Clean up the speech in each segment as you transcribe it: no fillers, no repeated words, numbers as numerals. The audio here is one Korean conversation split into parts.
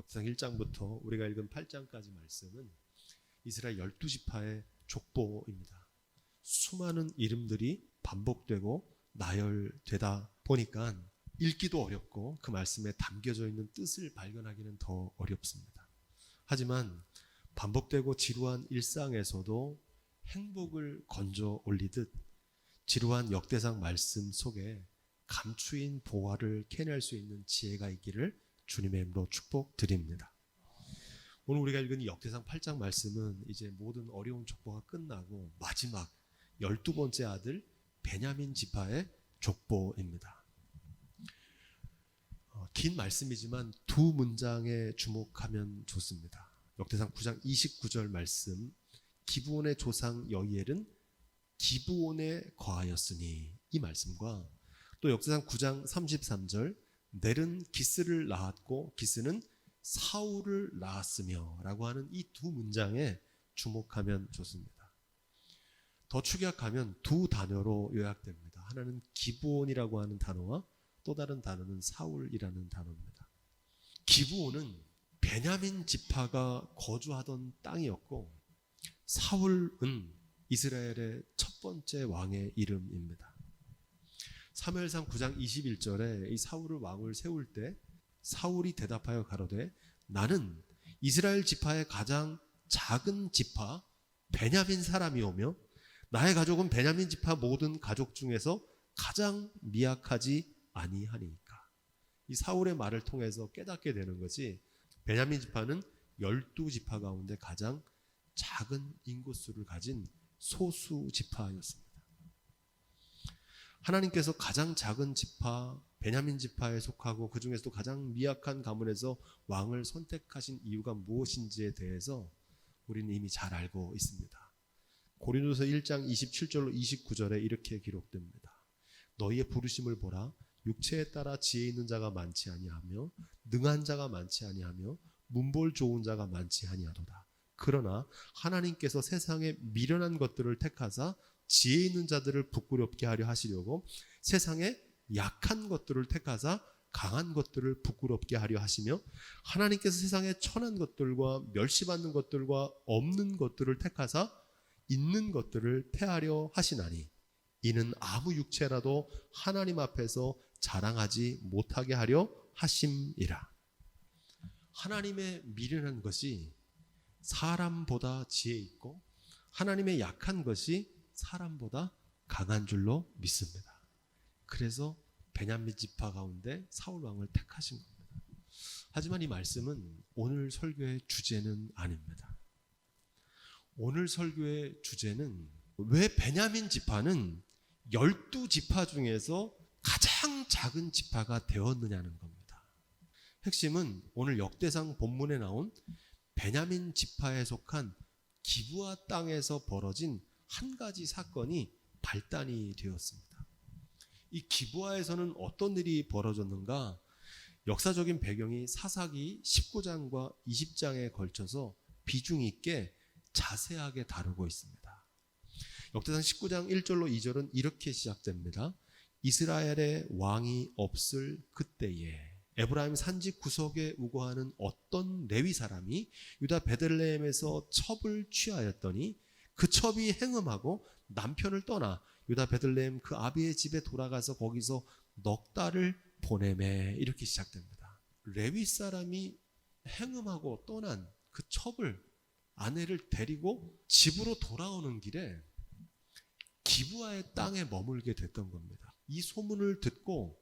역사상 1장부터 우리가 읽은 8장까지 말씀은 이스라엘 12지파의 족보입니다. 수많은 이름들이 반복되고 나열되다 보니까 읽기도 어렵고 그 말씀에 담겨져 있는 뜻을 발견하기는 더 어렵습니다. 하지만 반복되고 지루한 일상에서도 행복을 건져 올리듯 지루한 역대상 말씀 속에 감추인 보화를 캐낼 수 있는 지혜가 있기를 주님의 이름으로 축복드립니다. 오늘 우리가 읽은 이 역대상 8장 말씀은 이제 모든 어려운 족보가 끝나고 마지막 12번째 아들 베냐민 지파의 족보입니다. 긴 말씀이지만 두 문장에 주목하면 좋습니다. 역대상 9장 29절 말씀, 기브온의 조상 여이엘은 기브온에 거하였으니, 이 말씀과 또 역대상 9장 33절, 넬은 기스를 낳았고 기스는 사울을 낳았으며 라고 하는 이 두 문장에 주목하면 좋습니다. 더 축약하면 두 단어로 요약됩니다. 하나는 기브온이라고 하는 단어와 또 다른 단어는 사울이라는 단어입니다. 기브온은 베냐민 지파가 거주하던 땅이었고, 사울은 이스라엘의 첫 번째 왕의 이름입니다. 사무엘상 9장 21절에 이 사울을 왕을 세울 때 사울이 대답하여 가로되 나는 이스라엘 지파의 가장 작은 지파 베냐민 사람이오며 나의 가족은 베냐민 지파 모든 가족 중에서 가장 미약하지 아니하니까. 이 사울의 말을 통해서 깨닫게 되는 것이 베냐민 지파는 12지파 가운데 가장 작은 인구수를 가진 소수 지파였습니다. 하나님께서 가장 작은 지파 베냐민 지파에 속하고 그 중에서도 가장 미약한 가문에서 왕을 선택하신 이유가 무엇인지에 대해서 우리는 이미 잘 알고 있습니다. 고린도서 1장 27절로 29절에 이렇게 기록됩니다. 너희의 부르심을 보라. 육체에 따라 지혜 있는 자가 많지 아니하며 능한 자가 많지 아니하며 문볼 좋은 자가 많지 아니하도다. 그러나 하나님께서 세상에 미련한 것들을 택하사 지혜 있는 자들을 부끄럽게 하려 하시려고 세상에 약한 것들을 택하사 강한 것들을 부끄럽게 하려 하시며 하나님께서 세상에 천한 것들과 멸시받는 것들과 없는 것들을 택하사 있는 것들을 패하려 하시나니 이는 아무 육체라도 하나님 앞에서 자랑하지 못하게 하려 하심이라. 하나님의 미련한 것이 사람보다 지혜 있고 하나님의 약한 것이 사람보다 강한 줄로 믿습니다. 그래서 베냐민 지파 가운데 사울 왕을 택하신 겁니다. 하지만 이 말씀은 오늘 설교의 주제는 아닙니다. 오늘 설교의 주제는 왜 베냐민 지파는 12지파 중에서 가장 작은 지파가 되었느냐는 겁니다. 핵심은 오늘 역대상 본문에 나온 베냐민 지파에 속한 기브아 땅에서 벌어진 한 가지 사건이 발단이 되었습니다. 이 기브아에서는 어떤 일이 벌어졌는가? 역사적인 배경이 사사기 19장과 20장에 걸쳐서 비중 있게 자세하게 다루고 있습니다. 역대상 19장 1절로 2절은 이렇게 시작됩니다. 이스라엘의 왕이 없을 그때에 에브라임 산지 구석에 우거하는 어떤 레위 사람이 유다 베들레헴에서 첩을 취하였더니 그 첩이 행음하고 남편을 떠나 유다 베들레헴 그 아비의 집에 돌아가서 거기서 넉 달을 보내매. 이렇게 시작됩니다. 레위 사람이 행음하고 떠난 그 첩을, 아내를 데리고 집으로 돌아오는 길에 기브아의 땅에 머물게 됐던 겁니다. 이 소문을 듣고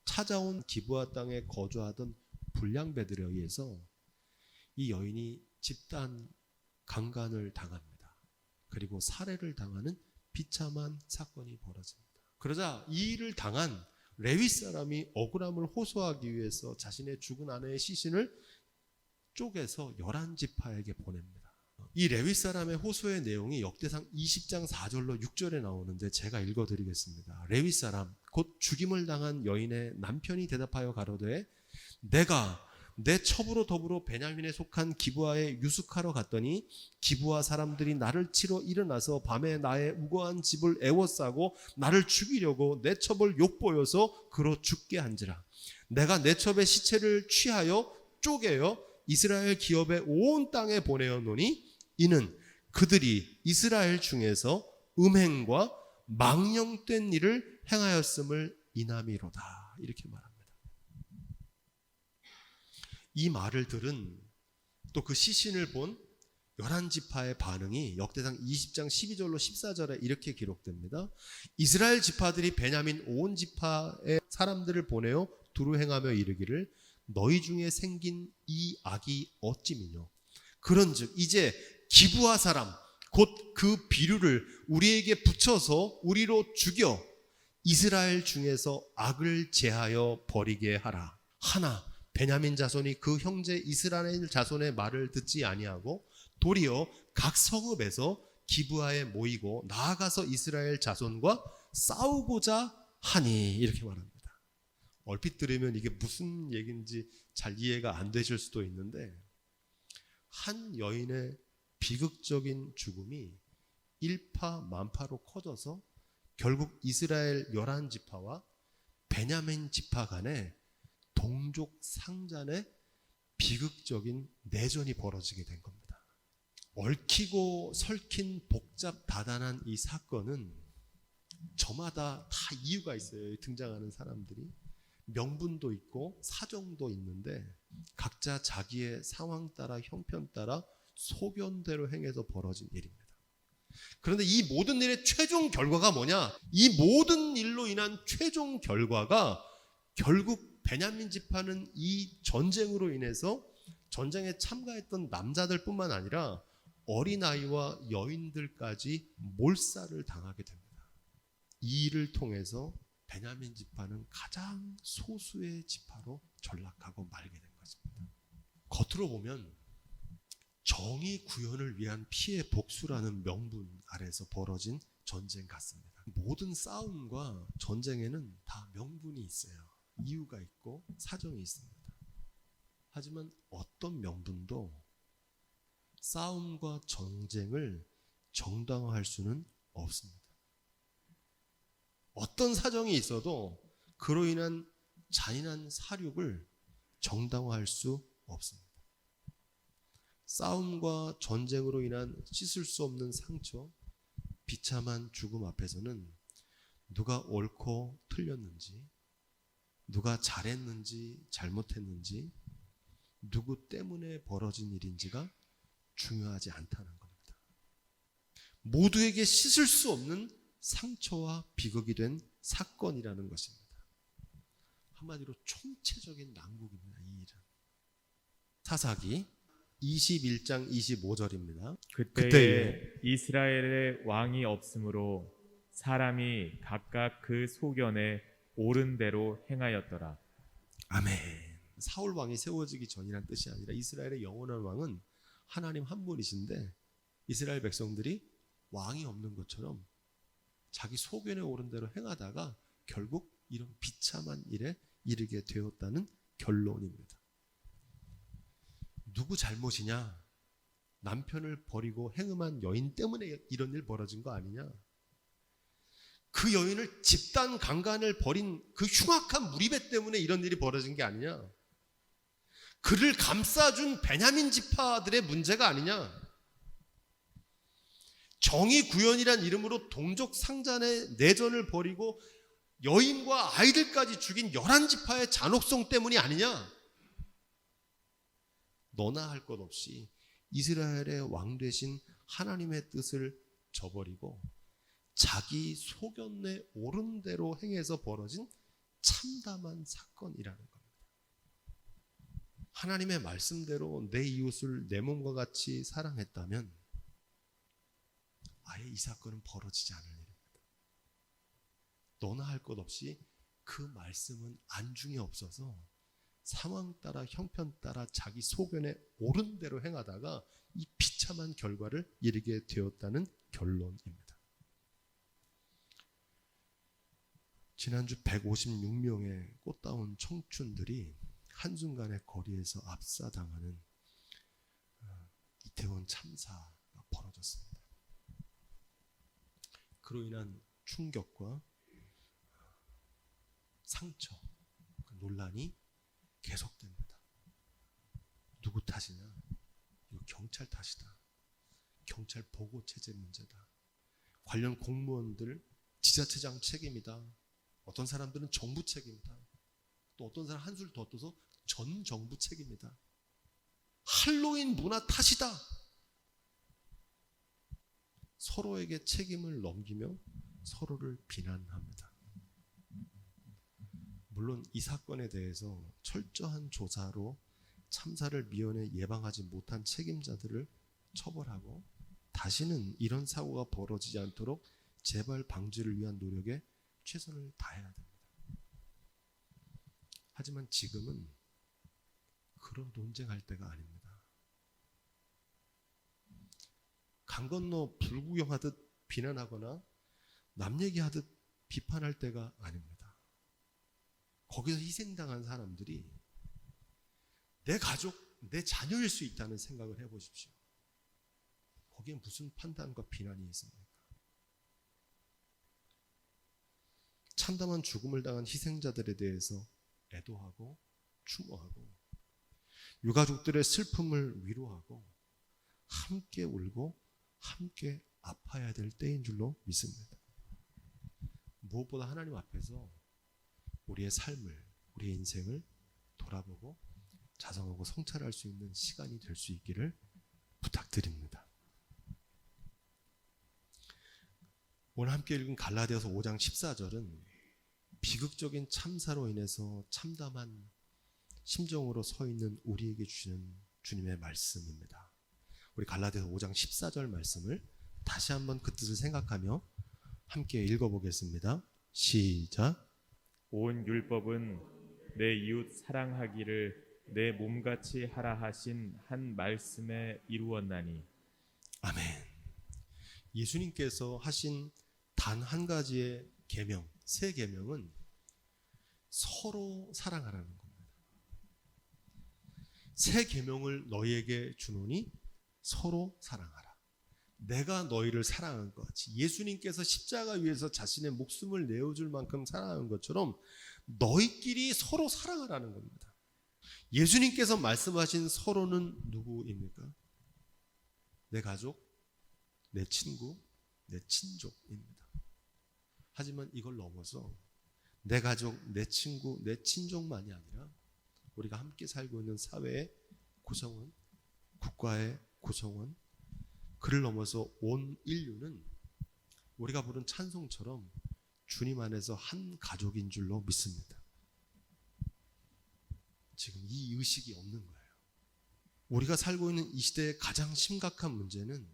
찾아온 기브아 땅에 거주하던 불량배들에 의해서 이 여인이 집단 강간을 당합니다. 그리고 살해를 당하는 비참한 사건이 벌어집니다. 그러자 이 일을 당한 레위 사람이 억울함을 호소하기 위해서 자신의 죽은 아내의 시신을 쪼개서 11지파에게 보냅니다. 이 레위 사람의 호소의 내용이 역대상 20장 4절로 6절에 나오는데 제가 읽어드리겠습니다. 레위 사람 곧 죽임을 당한 여인의 남편이 대답하여 가로되 내가 내 첩으로 더불어 베냐민에 속한 기브아에 유숙하러 갔더니 기브아 사람들이 나를 치러 일어나서 밤에 나의 우거한 집을 애워싸고 나를 죽이려고 내 첩을 욕보여서 그로 죽게 한지라. 내가 내 첩의 시체를 취하여 쪼개어 이스라엘 기업의 온 땅에 보내어 노니 이는 그들이 이스라엘 중에서 음행과 망령된 일을 행하였음을 인함이로다. 이렇게 말합니다. 이 말을 들은 또 그 시신을 본 11지파의 반응이 역대상 20장 12절로 14절에 이렇게 기록됩니다. 이스라엘 지파들이 베냐민 온 지파의 사람들을 보내어 두루 행하며 이르기를 너희 중에 생긴 이 악이 어찌미뇨. 그런즉 이제 기브아 사람 곧 그 비류를 우리에게 붙여서 우리로 죽여 이스라엘 중에서 악을 제하여 버리게 하라. 하나 베냐민 자손이 그 형제 이스라엘 자손의 말을 듣지 아니하고 도리어 각 성읍에서 기브아에 모이고 나아가서 이스라엘 자손과 싸우고자 하니. 이렇게 말합니다. 얼핏 들으면 이게 무슨 얘기인지 잘 이해가 안 되실 수도 있는데, 한 여인의 비극적인 죽음이 일파만파로 커져서 결국 이스라엘 11지파와 베냐민 지파 간에 동족 상잔의 비극적인 내전이 벌어지게 된 겁니다. 얽히고 설킨 복잡다단한 이 사건은 저마다 다 이유가 있어요. 등장하는 사람들이 명분도 있고 사정도 있는데 각자 자기의 상황 따라 형편 따라 소견대로 행해서 벌어진 일입니다. 그런데 이 모든 일의 최종 결과가 뭐냐? 이 모든 일로 인한 최종 결과가 결국 베냐민 지파는 이 전쟁으로 인해서 전쟁에 참가했던 남자들 뿐만 아니라 어린아이와 여인들까지 몰살을 당하게 됩니다. 이 일을 통해서 베냐민 지파는 가장 소수의 지파로 전락하고 말게 된 것입니다. 겉으로 보면 정의 구현을 위한 피해 복수라는 명분 아래서 벌어진 전쟁 같습니다. 모든 싸움과 전쟁에는 다 명분이 있어요. 이유가 있고 사정이 있습니다. 하지만 어떤 명분도 싸움과 전쟁을 정당화할 수는 없습니다. 어떤 사정이 있어도 그로 인한 잔인한 살육을 정당화할 수 없습니다. 싸움과 전쟁으로 인한 씻을 수 없는 상처, 비참한 죽음 앞에서는 누가 옳고 틀렸는지, 누가 잘했는지 잘못했는지, 누구 때문에 벌어진 일인지가 중요하지 않다는 겁니다. 모두에게 씻을 수 없는 상처와 비극이 된 사건이라는 것입니다. 한마디로 총체적인 난국입니다. 이 일은. 사사기 21장 25절입니다. 그때에 이스라엘에 왕이 없으므로 사람이 각각 그 소견에 옳은 대로 행하였더라. 아멘. 사울 왕이 세워지기 전이란 뜻이 아니라 이스라엘의 영원한 왕은 하나님 한 분이신데 이스라엘 백성들이 왕이 없는 것처럼 자기 소견에 옳은 대로 행하다가 결국 이런 비참한 일에 이르게 되었다는 결론입니다. 누구 잘못이냐? 남편을 버리고 행음한 여인 때문에 이런 일 벌어진 거 아니냐? 그 여인을 집단 강간을 벌인 그 흉악한 무리배 때문에 이런 일이 벌어진 게 아니냐? 그를 감싸준 베냐민 지파들의 문제가 아니냐? 정의 구현이란 이름으로 동족 상잔의 내전을 벌이고 여인과 아이들까지 죽인 11지파의 잔혹성 때문이 아니냐? 너나 할 것 없이 이스라엘의 왕 되신 하나님의 뜻을 저버리고 자기 소견에 옳은 대로 행해서 벌어진 참담한 사건이라는 겁니다. 하나님의 말씀대로 내 이웃을 내 몸과 같이 사랑했다면 아예 이 사건은 벌어지지 않을 일입니다. 너나 할 것 없이 그 말씀은 안중에 없어서 상황 따라 형편 따라 자기 소견에 옳은 대로 행하다가 이 비참한 결과를 이르게 되었다는 결론입니다. 지난주 156명의 꽃다운 청춘들이 한순간에 거리에서 압사당하는 이태원 참사가 벌어졌습니다. 그로 인한 충격과 상처, 그 논란이 계속됩니다. 누구 탓? 탓이냐? 이거 경찰 탓이다. 경찰 보고 체제 문제다. 관련 공무원들, 지자체장 책임이다. 어떤 사람들은 정부 책임이다. 또 어떤 사람 한술 더 떠서 전 정부 책임이다. 할로윈 문화 탓이다. 서로에게 책임을 넘기며 서로를 비난합니다. 물론 이 사건에 대해서 철저한 조사로 참사를 미연에 예방하지 못한 책임자들을 처벌하고 다시는 이런 사고가 벌어지지 않도록 재발 방지를 위한 노력에 최선을 다해야 됩니다. 하지만 지금은 그런 논쟁할 때가 아닙니다. 강 건너 불구경하듯 비난하거나 남 얘기하듯 비판할 때가 아닙니다. 거기서 희생당한 사람들이 내 가족, 내 자녀일 수 있다는 생각을 해보십시오. 거기에 무슨 판단과 비난이 있습니까? 참담한 죽음을 당한 희생자들에 대해서 애도하고 추모하고 유가족들의 슬픔을 위로하고 함께 울고 함께 아파야 될 때인 줄로 믿습니다. 무엇보다 하나님 앞에서 우리의 삶을, 우리의 인생을 돌아보고 자성하고 성찰할 수 있는 시간이 될 수 있기를 부탁드립니다. 오늘 함께 읽은 갈라디아서 5장 14절은 비극적인 참사로 인해서 참담한 심정으로 서 있는 우리에게 주시는 주님의 말씀입니다. 우리 갈라디아서 5장 14절 말씀을 다시 한번 그 뜻을 생각하며 함께 읽어보겠습니다. 시작. 온 율법은 내 이웃 사랑하기를 내 몸같이 하라 하신 한 말씀에 이루었나니. 아멘. 예수님께서 하신 단 한 가지의 계명, 새 계명은 서로 사랑하라는 겁니다. 새 계명을 너희에게 주노니 서로 사랑하라. 내가 너희를 사랑한 것 같이 예수님께서 십자가 위에서 자신의 목숨을 내어줄 만큼 사랑한 것처럼 너희끼리 서로 사랑하라는 겁니다. 예수님께서 말씀하신 서로는 누구입니까? 내 가족, 내 친구, 내 친족입니다. 하지만 이걸 넘어서 내 가족, 내 친구, 내 친족만이 아니라 우리가 함께 살고 있는 사회의 구성원, 국가의 구성원, 그를 넘어서 온 인류는 우리가 부른 찬송처럼 주님 안에서 한 가족인 줄로 믿습니다. 지금 이 의식이 없는 거예요. 우리가 살고 있는 이 시대의 가장 심각한 문제는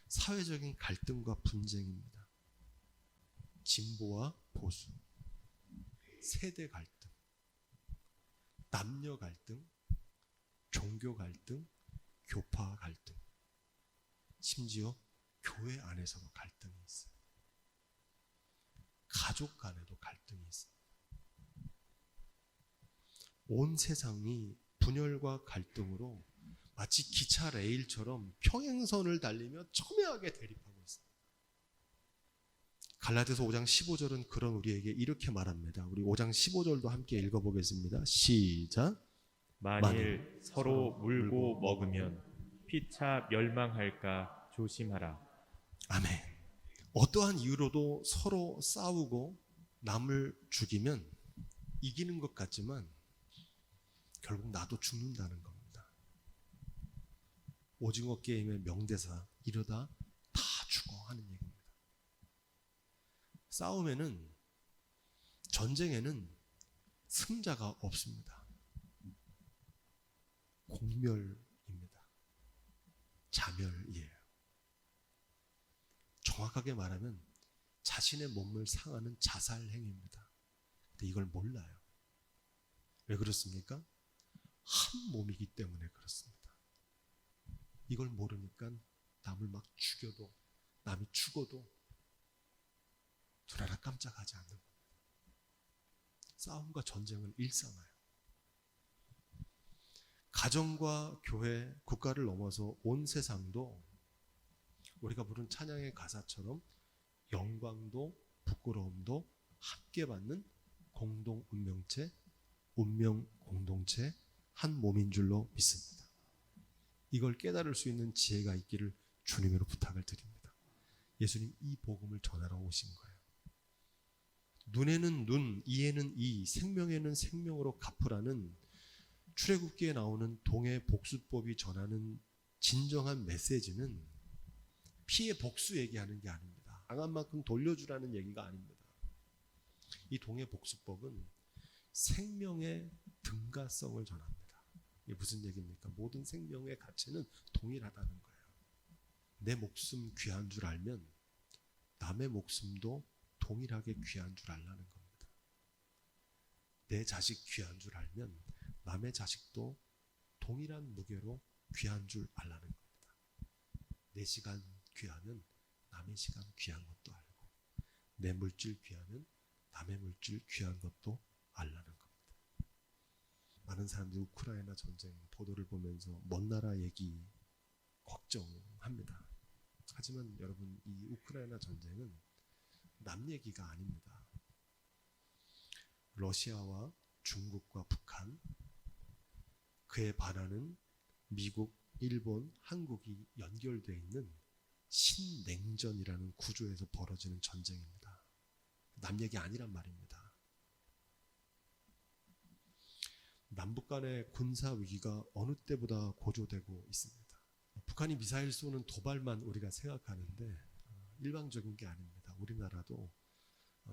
사회적인 갈등과 분쟁입니다. 진보와 보수, 세대 갈등, 남녀 갈등, 종교 갈등, 교파 갈등, 심지어 교회 안에서도 갈등이 있어요. 가족 간에도 갈등이 있어요. 온 세상이 분열과 갈등으로 마치 기차 레일처럼 평행선을 달리며 첨예하게 대립하고 있어요. 갈라디아서 5장 15절은 그런 우리에게 이렇게 말합니다. 우리 5장 15절도 함께 읽어보겠습니다. 시작. 만일 서로 물고 먹으면 피차 멸망할까 조심하라. 아멘. 어떠한 이유로도 서로 싸우고 남을 죽이면 이기는 것 같지만 결국 나도 죽는다는 겁니다. 오징어 게임의 명대사 이러다 다 죽어 하는 얘기입니다. 싸움에는, 전쟁에는 승자가 없습니다. 공멸입니다. 자멸이에요. 정확하게 말하면 자신의 몸을 상하는 자살 행위입니다. 근데 이걸 몰라요. 왜 그렇습니까? 한 몸이기 때문에 그렇습니다. 이걸 모르니까 남을 막 죽여도, 남이 죽어도 두라라 깜짝하지 않는 겁니다. 싸움과 전쟁은 일상화예요. 가정과 교회, 국가를 넘어서 온 세상도 우리가 부른 찬양의 가사처럼 영광도 부끄러움도 함께 받는 공동 운명체, 운명 공동체, 한 몸인 줄로 믿습니다. 이걸 깨달을 수 있는 지혜가 있기를 주님으로 부탁을 드립니다. 예수님 이 복음을 전하러 오신 거예요. 눈에는 눈, 이에는 이, 생명에는 생명으로 갚으라는 출애굽기에 나오는 동해 복수법이 전하는 진정한 메시지는 피해 복수 얘기하는 게 아닙니다. 당한 만큼 돌려주라는 얘기가 아닙니다. 이 동해 복수법은 생명의 등가성을 전합니다. 이게 무슨 얘기입니까? 모든 생명의 가치는 동일하다는 거예요. 내 목숨 귀한 줄 알면 남의 목숨도 동일하게 귀한 줄 알라는 겁니다. 내 자식 귀한 줄 알면 남의 자식도 동일한 무게로 귀한 줄 알라는 겁니다. 내 시간 귀하면 남의 시간 귀한 것도 알고, 내 물질 귀하면 남의 물질 귀한 것도 알라는 겁니다. 많은 사람들이 우크라이나 전쟁 보도를 보면서 먼 나라 얘기 걱정합니다. 하지만 여러분, 이 우크라이나 전쟁은 남 얘기가 아닙니다. 러시아와 중국과 북한, 그에 반하는 미국, 일본, 한국이 연결되어 있는 신냉전이라는 구조에서 벌어지는 전쟁입니다. 남 얘기 아니란 말입니다. 남북 간의 군사 위기가 어느 때보다 고조되고 있습니다. 북한이 미사일 쏘는 도발만 우리가 생각하는데 일방적인 게 아닙니다. 우리나라도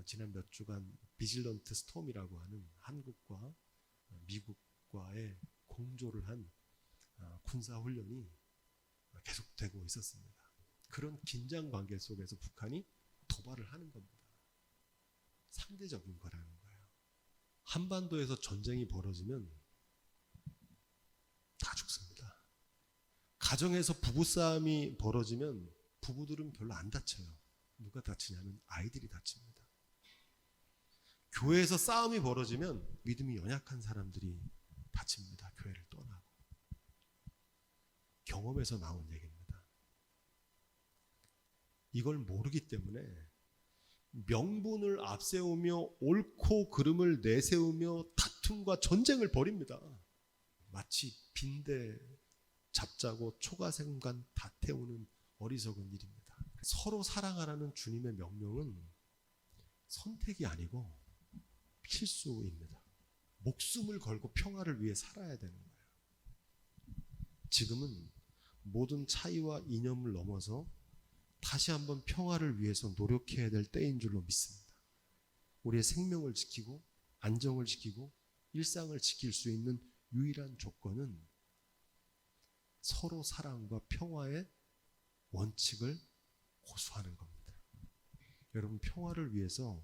지난 몇 주간 비질런트 스톰이라고 하는 한국과 미국과의 공조를 한 군사훈련이 계속되고 있었습니다. 그런 긴장 관계 속에서 북한이 도발을 하는 겁니다. 상대적인 거라는 거예요. 한반도에서 전쟁이 벌어지면 다 죽습니다. 가정에서 부부싸움이 벌어지면 부부들은 별로 안 다쳐요. 누가 다치냐면 아이들이 다칩니다. 교회에서 싸움이 벌어지면 믿음이 연약한 사람들이 다칩니다. 교회를 떠나고. 경험에서 나온 얘기입니다. 이걸 모르기 때문에 명분을 앞세우며 옳고 그름을 내세우며 다툼과 전쟁을 벌입니다. 마치 빈대 잡자고 초가생관 다 태우는 어리석은 일입니다. 서로 사랑하라는 주님의 명령은 선택이 아니고 필수입니다. 목숨을 걸고 평화를 위해 살아야 되는 거예요. 지금은 모든 차이와 이념을 넘어서 다시 한번 평화를 위해서 노력해야 될 때인 줄로 믿습니다. 우리의 생명을 지키고 안정을 지키고 일상을 지킬 수 있는 유일한 조건은 서로 사랑과 평화의 원칙을 고수하는 겁니다. 여러분, 평화를 위해서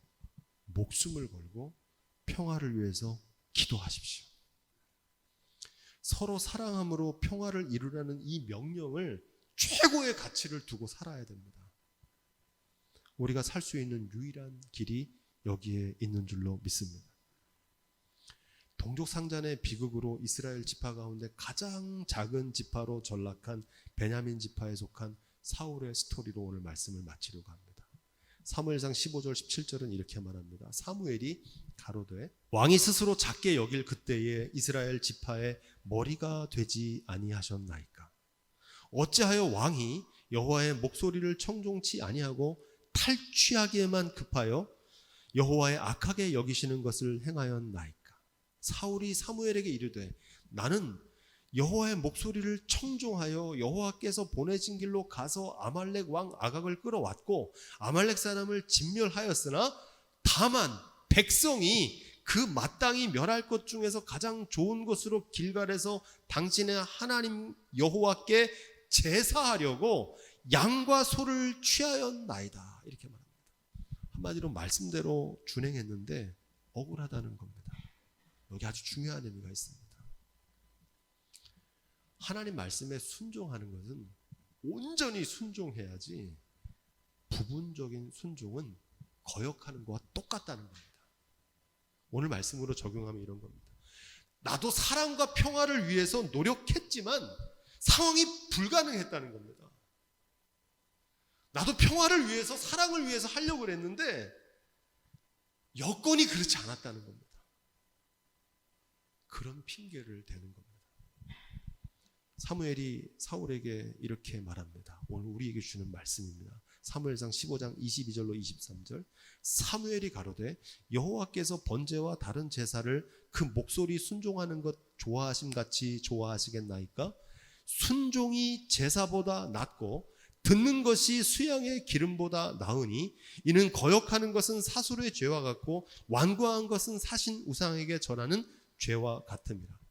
목숨을 걸고 평화를 위해서 기도하십시오. 서로 사랑함으로 평화를 이루라는 이 명령을 최고의 가치를 두고 살아야 됩니다. 우리가 살 수 있는 유일한 길이 여기에 있는 줄로 믿습니다. 동족상잔의 비극으로 이스라엘 지파 가운데 가장 작은 지파로 전락한 베냐민 지파에 속한 사울의 스토리로 오늘 말씀을 마치려고 합니다. 사무엘상 15절 17절은 이렇게 말합니다. 사무엘이 가로되 왕이 스스로 작게 여길 그때에 이스라엘 지파의 머리가 되지 아니하셨나이까. 어찌하여 왕이 여호와의 목소리를 청종치 아니하고 탈취하기에만 급하여 여호와의 악하게 여기시는 것을 행하였나이까. 사울이 사무엘에게 이르되 나는 여호와의 목소리를 청종하여 여호와께서 보내신 길로 가서 아말렉 왕 아각을 끌어왔고 아말렉 사람을 진멸하였으나 다만 백성이 그 마땅히 멸할 것 중에서 가장 좋은 것으로 길갈에서 당신의 하나님 여호와께 제사하려고 양과 소를 취하였나이다. 이렇게 말합니다. 한마디로 말씀대로 준행했는데 억울하다는 겁니다. 여기 아주 중요한 의미가 있습니다. 하나님 말씀에 순종하는 것은 온전히 순종해야지 부분적인 순종은 거역하는 것과 똑같다는 겁니다. 오늘 말씀으로 적용하면 이런 겁니다. 나도 사랑과 평화를 위해서 노력했지만 상황이 불가능했다는 겁니다. 나도 평화를 위해서 사랑을 위해서 하려고 했는데 여건이 그렇지 않았다는 겁니다. 그런 핑계를 대는 겁니다. 사무엘이 사울에게 이렇게 말합니다. 오늘 우리에게 주는 말씀입니다. 사무엘상 15장 22절로 23절. 사무엘이 가로되 여호와께서 번제와 다른 제사를 그 목소리 순종하는 것 좋아하심 같이 좋아하시겠나이까? 순종이 제사보다 낫고 듣는 것이 수양의 기름보다 나으니 이는 거역하는 것은 사술의 죄와 같고 완고한 것은 사신 우상에게 절하는 죄와 같음이라.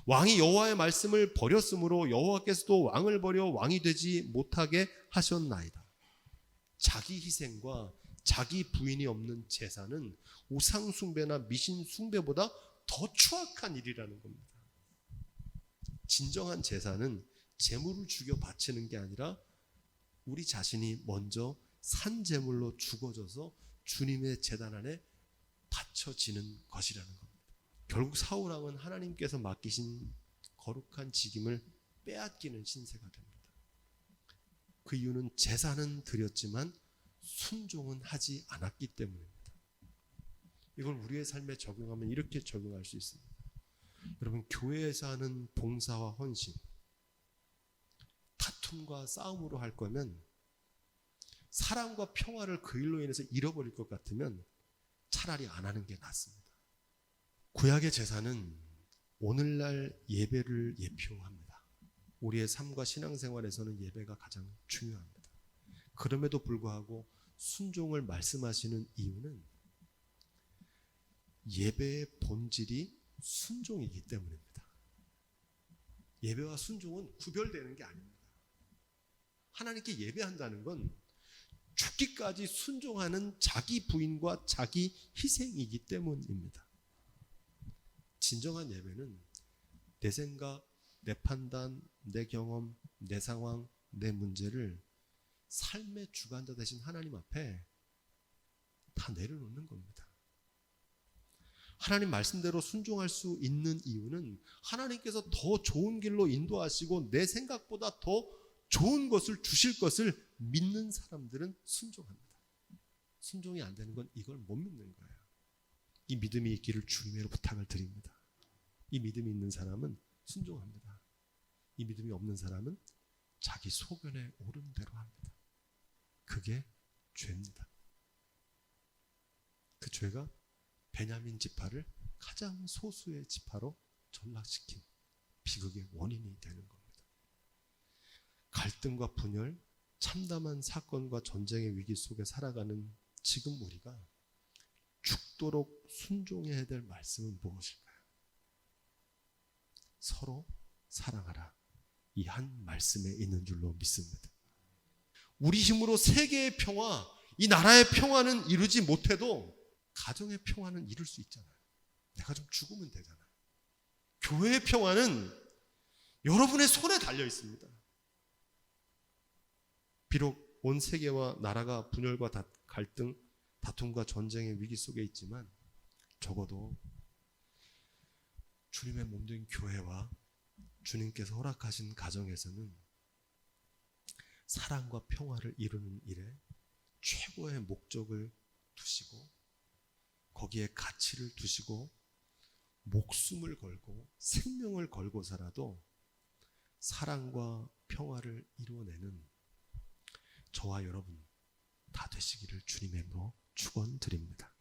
왕이 여호와의 말씀을 버렸으므로 여호와께서도 왕을 버려 왕이 되지 못하게 하셨나이다. 자기 희생과 자기 부인이 없는 제사는 우상 숭배나 미신 숭배보다 더 추악한 일이라는 겁니다. 진정한 제사는 제물을 죽여 바치는 게 아니라 우리 자신이 먼저 산 제물로 죽어져서 주님의 제단 안에 바쳐지는 것이라는 겁니다. 결국 사울 왕은 하나님께서 맡기신 거룩한 직임을 빼앗기는 신세가 됩니다. 그 이유는 제사는 드렸지만 순종은 하지 않았기 때문입니다. 이걸 우리의 삶에 적용하면 이렇게 적용할 수 있습니다. 여러분, 교회에서 하는 봉사와 헌신, 다툼과 싸움으로 할 거면, 사랑과 평화를 그 일로 인해서 잃어버릴 것 같으면 차라리 안 하는 게 낫습니다. 구약의 제사는 오늘날 예배를 예표합니다. 우리의 삶과 신앙생활에서는 예배가 가장 중요합니다. 그럼에도 불구하고 순종을 말씀하시는 이유는 예배의 본질이 순종이기 때문입니다. 예배와 순종은 구별되는 게 아닙니다. 하나님께 예배한다는 건 죽기까지 순종하는 자기 부인과 자기 희생이기 때문입니다. 진정한 예배는 내 생각, 내 판단, 내 경험, 내 상황, 내 문제를 삶의 주관자 되신 하나님 앞에 다 내려놓는 겁니다. 하나님 말씀대로 순종할 수 있는 이유는 하나님께서 더 좋은 길로 인도하시고 내 생각보다 더 좋은 것을 주실 것을 믿는 사람들은 순종합니다. 순종이 안 되는 건 이걸 못 믿는 거예요. 이 믿음이 있기를 주님으로 부탁을 드립니다. 이 믿음이 있는 사람은 순종합니다. 이 믿음이 없는 사람은 자기 소견에 오른 대로 합니다. 그게 죄입니다. 그 죄가 베냐민 지파를 가장 소수의 지파로 전락시킨 비극의 원인이 되는 겁니다. 갈등과 분열, 참담한 사건과 전쟁의 위기 속에 살아가는 지금 우리가 죽도록 순종해야 될 말씀은 무엇일까요? 서로 사랑하라. 이 한 말씀에 있는 줄로 믿습니다. 우리 힘으로 세계의 평화, 이 나라의 평화는 이루지 못해도 가정의 평화는 이룰 수 있잖아요. 내가 좀 죽으면 되잖아요. 교회의 평화는 여러분의 손에 달려 있습니다. 비록 온 세계와 나라가 분열과 갈등, 다툼과 전쟁의 위기 속에 있지만 적어도 주님의 몸된 교회와 주님께서 허락하신 가정에서는 사랑과 평화를 이루는 일에 최고의 목적을 두시고 거기에 가치를 두시고 목숨을 걸고 생명을 걸고서라도 사랑과 평화를 이루어내는 저와 여러분 다 되시기를 주님의 이름으로 축원드립니다.